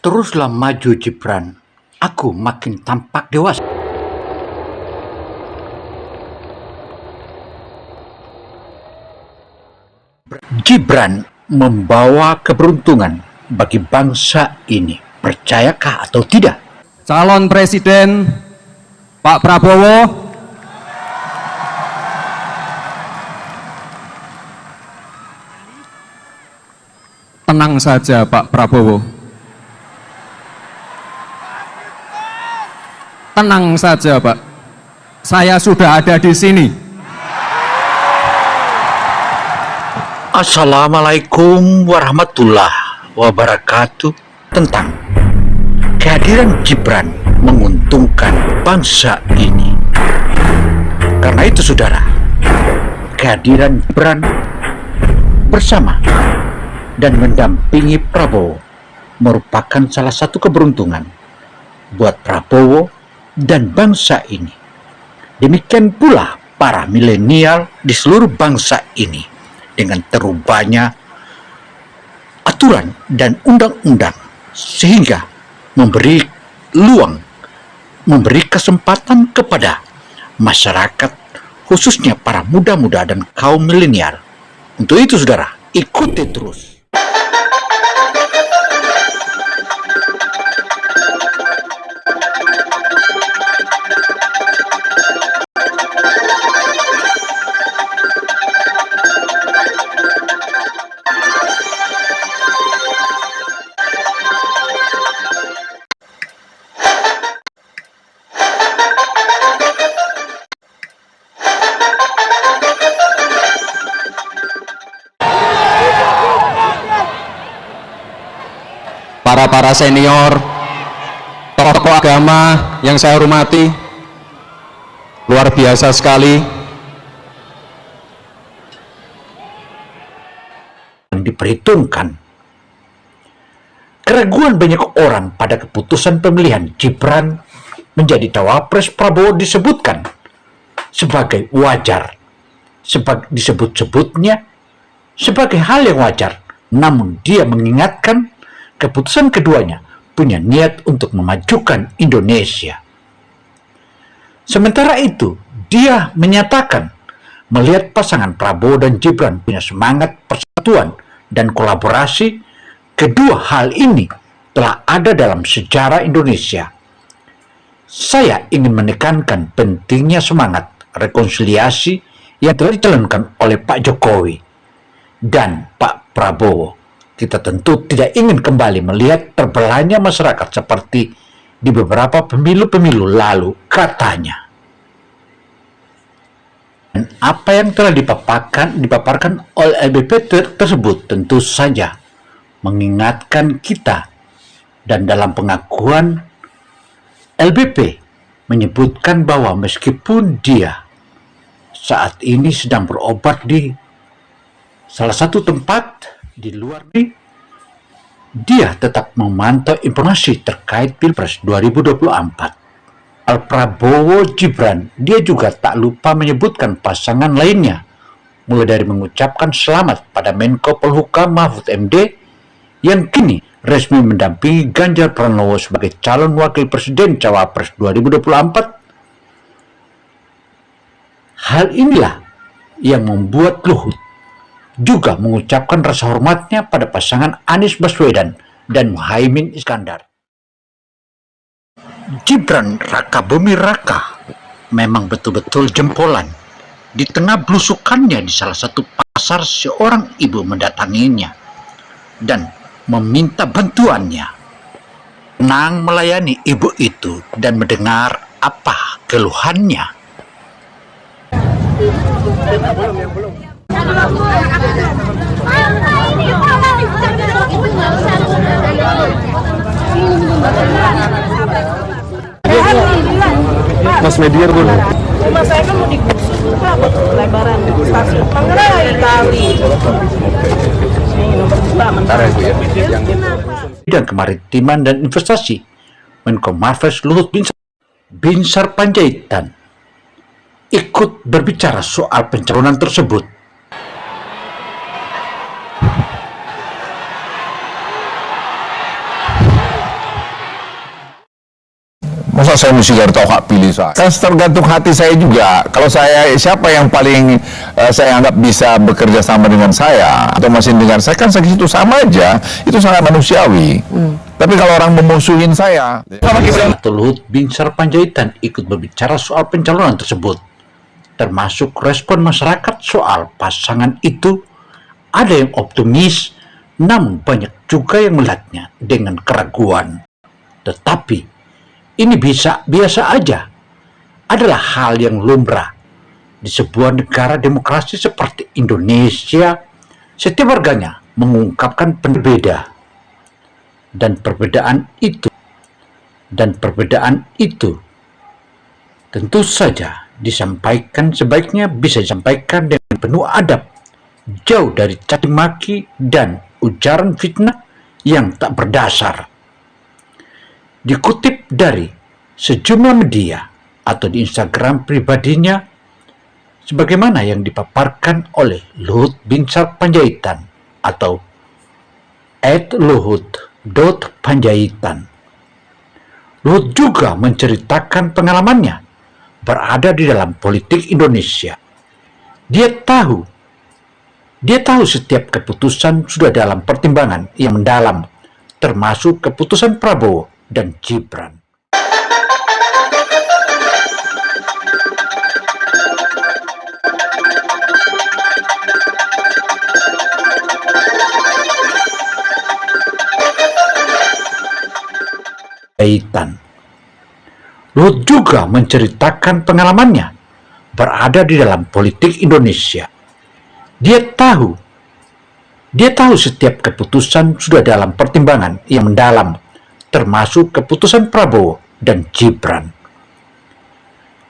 Teruslah maju Gibran, aku makin tampak dewasa. Gibran membawa keberuntungan bagi bangsa ini, percayakah atau tidak? Calon Presiden Pak Prabowo tenang saja Pak Prabowo, tenang saja Pak, saya sudah ada di sini. Assalamualaikum warahmatullahi wabarakatuh. Tentang kehadiran Gibran menguntungkan bangsa ini. Karena itu saudara, kehadiran Gibran bersama dan mendampingi Prabowo merupakan salah satu keberuntungan buat Prabowo dan bangsa ini. Demikian pula para milenial di seluruh bangsa ini. Dengan terubahnya aturan dan undang-undang sehingga memberi kesempatan kepada masyarakat, khususnya para muda-muda dan kaum milenial. Untuk itu saudara, ikuti terus. Para senior, tokoh agama yang saya hormati, luar biasa sekali. Diperhitungkan keraguan banyak orang pada keputusan pemilihan Gibran menjadi cawapres Prabowo disebutkan sebagai wajar, disebut-sebutnya sebagai hal yang wajar. Namun dia mengingatkan keputusan keduanya punya niat untuk memajukan Indonesia. Sementara itu, dia menyatakan melihat pasangan Prabowo dan Gibran punya semangat persatuan dan kolaborasi. Kedua hal ini telah ada dalam sejarah Indonesia. Saya ingin menekankan pentingnya semangat rekonsiliasi yang telah dijalankan oleh Pak Jokowi dan Pak Prabowo. Kita tentu tidak ingin kembali melihat terbelahnya masyarakat seperti di beberapa pemilu-pemilu lalu, katanya. Dan apa yang telah dipaparkan oleh LBP tersebut tentu saja mengingatkan kita, dan dalam pengakuan LBP menyebutkan bahwa meskipun dia saat ini sedang berobat di salah satu tempat di luar negeri, dia tetap memantau informasi terkait Pilpres 2024. Prabowo Gibran, dia juga tak lupa menyebutkan pasangan lainnya, mulai dari mengucapkan selamat pada Menko Polhukam Mahfud MD yang kini resmi mendampingi Ganjar Pranowo sebagai calon wakil presiden cawapres 2024. Hal inilah yang membuat Luhut juga mengucapkan rasa hormatnya pada pasangan Anies Baswedan dan Muhaimin Iskandar. Gibran Raka Buming Raka memang betul-betul jempolan. Di tengah belusukannya di salah satu pasar, seorang ibu mendatanginya dan meminta bantuannya. Tenang melayani ibu itu dan mendengar apa keluhannya. Mas Media dulu. Rumah saya kan mau digusur Pak, lebaran stasiun Manggarai kali. Ini nomor 2 mentara itu ya. Bidang Kemaritiman dan Investasi, Menko Marves Luhut Binsar Panjaitan ikut berbicara soal pencalonan tersebut. Masa saya mesti cari tahu hak pilih saya? Kan tergantung hati saya juga. Kalau saya, siapa yang paling saya anggap bisa bekerja sama dengan saya atau masih dengan saya, kan segitu sama aja. Itu sangat manusiawi. Tapi kalau orang memusuhin saya, Atau Luhut Binsar Panjaitan ikut berbicara soal pencalonan tersebut, termasuk respon masyarakat soal pasangan itu. Ada yang optimis, namun banyak juga yang melihatnya dengan keraguan. Tetapi ini biasa aja, adalah hal yang lumrah di sebuah negara demokrasi seperti Indonesia. Setiap warganya mengungkapkan berbeda, dan perbedaan itu tentu saja disampaikan, sebaiknya bisa disampaikan dengan penuh adab, jauh dari caci maki dan ujaran fitnah yang tak berdasar. Dikutip dari sejumlah media atau di Instagram pribadinya, sebagaimana yang dipaparkan oleh Luhut Binsar Panjaitan atau @luhut.panjaitan. Luhut juga menceritakan pengalamannya berada di dalam politik Indonesia. Dia tahu setiap keputusan sudah dalam pertimbangan yang mendalam, termasuk keputusan Prabowo dan Gibran. Luhut juga menceritakan pengalamannya berada di dalam politik Indonesia. Dia tahu setiap keputusan sudah dalam pertimbangan yang mendalam, termasuk keputusan Prabowo dan Gibran.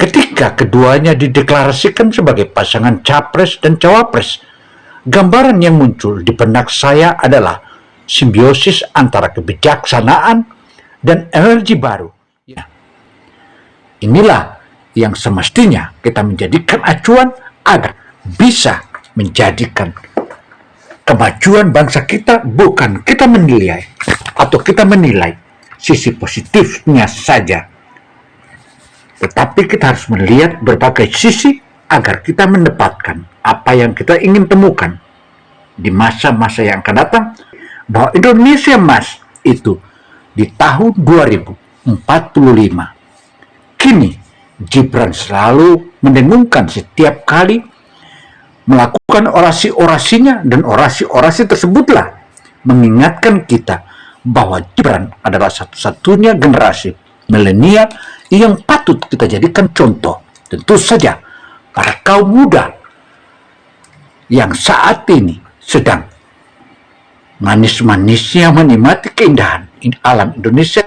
Ketika keduanya dideklarasikan sebagai pasangan capres dan cawapres, gambaran yang muncul di benak saya adalah simbiosis antara kebijaksanaan dan energi baru. Inilah yang semestinya kita menjadikan acuan agar bisa menjadikan kemajuan bangsa kita, bukan kita menilai sisi positifnya saja, tetapi kita harus melihat berbagai sisi agar kita mendapatkan apa yang kita ingin temukan di masa-masa yang akan datang, bahwa Indonesia Emas itu di tahun 2045. Kini Gibran selalu mendengungkan setiap kali melakukan orasi-orasinya, dan orasi-orasi tersebutlah mengingatkan kita bahwa Gibran adalah satu-satunya generasi milenial yang patut kita jadikan contoh. Tentu saja para kaum muda yang saat ini sedang manis-manisnya menikmati keindahan alam Indonesia,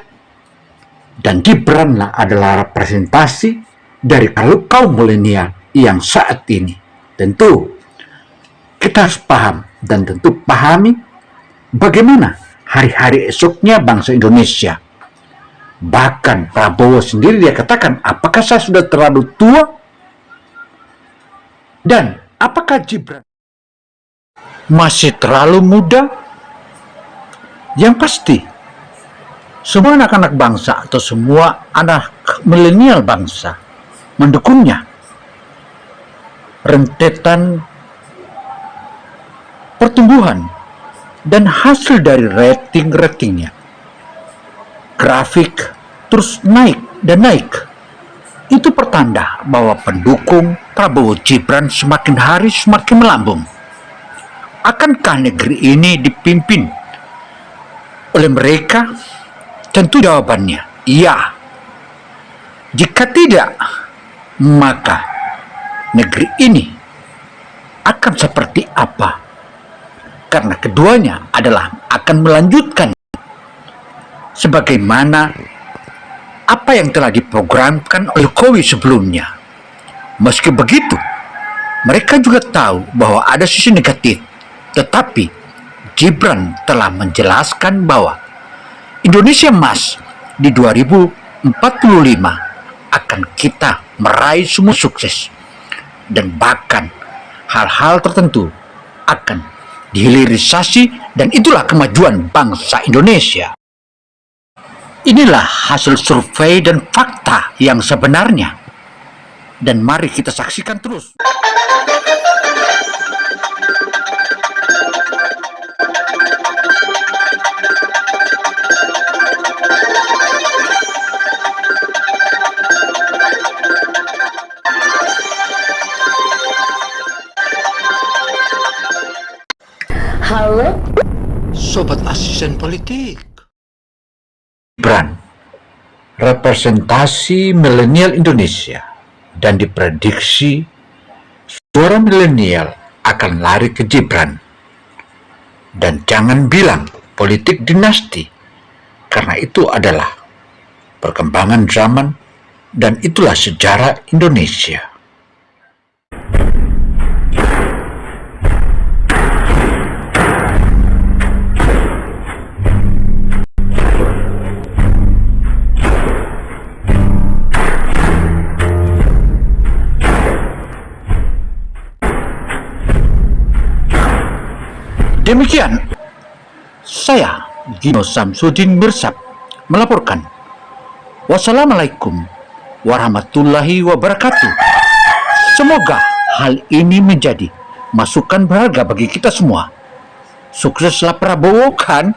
dan Gibranlah adalah representasi dari kaum milenial yang saat ini. Tentu kita harus paham dan tentu pahami bagaimana hari-hari esoknya bangsa Indonesia. Bahkan Prabowo sendiri dia katakan, apakah saya sudah terlalu tua? Dan apakah Gibran masih terlalu muda? Yang pasti, semua anak-anak bangsa atau semua anak milenial bangsa mendukungnya. Rentetan pertumbuhan dan hasil dari ratingnya, grafik terus naik dan naik. Itu pertanda bahwa pendukung Prabowo Gibran semakin hari semakin melambung. Akankah negeri ini dipimpin oleh mereka? Tentu jawabannya iya. Jika tidak, maka negeri ini akan seperti apa? Karena keduanya adalah akan melanjutkan sebagaimana apa yang telah diprogramkan oleh Jokowi sebelumnya. Meski begitu, mereka juga tahu bahwa ada sisi negatif, tetapi Gibran telah menjelaskan bahwa Indonesia Emas di 2045 akan kita meraih semua sukses, dan bahkan hal-hal tertentu akan dihilirisasi, dan itulah kemajuan bangsa Indonesia. Inilah hasil survei dan fakta yang sebenarnya. Dan mari kita saksikan terus. Halo, Sobat asisten politik. Gibran, representasi milenial Indonesia, dan diprediksi suara milenial akan lari ke Gibran. Dan jangan bilang politik dinasti, karena itu adalah perkembangan zaman dan itulah sejarah Indonesia. Demikian, saya Gino Samsudin Mirsab melaporkan. Wassalamualaikum warahmatullahi wabarakatuh. Semoga hal ini menjadi masukan berharga bagi kita semua. Sukseslah Prabowo kan?